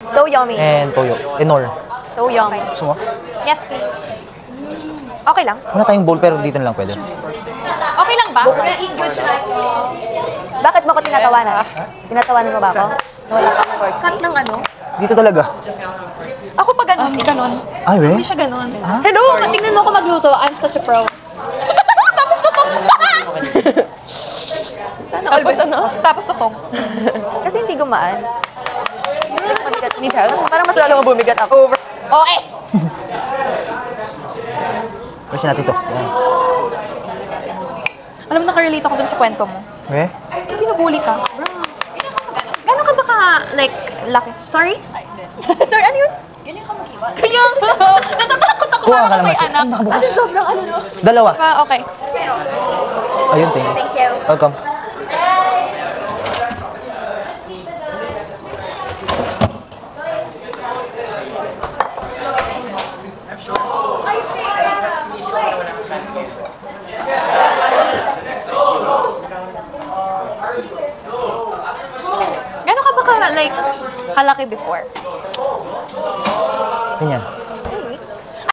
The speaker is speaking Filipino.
So yummy. And toyo. Enor. So yummy. Gusto mo? Yes, please. Okay lang. Wala tayong bowl pero dito na lang pwede. Okay lang ba? Bakit mo ko tinatawanan? Tinatawanan mo ba ako? Wala kang pork. Cut ng ano? Dito talaga. Ako pa ganun. Ganun. Ay, we? Hindi siya ganun. Hello! Tingnan mo ako magluto. I'm such a pro. Tapos tutong. Tapos ano? Tapos tutong. Kasi hindi gumaan. Need help? Parang mas lalo mo bumigat ako. Oh, eh! Press natin ito. Yan. Alam mo, nakarelate ako dun sa kwento mo. We? Binubuli ka. Gano'n ka ba ka, like, laki? Sorry? Sorry, ano yun? Ganyan ka mag-iwan. Kaya, natatakot ako Kuha para ka lang may mas. anak. Kasi sobrang ano, no? Dalawa. Okay. Ayun, thank you. Thank you. Welcome. Gano'n ka ba ka, like, kalaki before? Ganyan.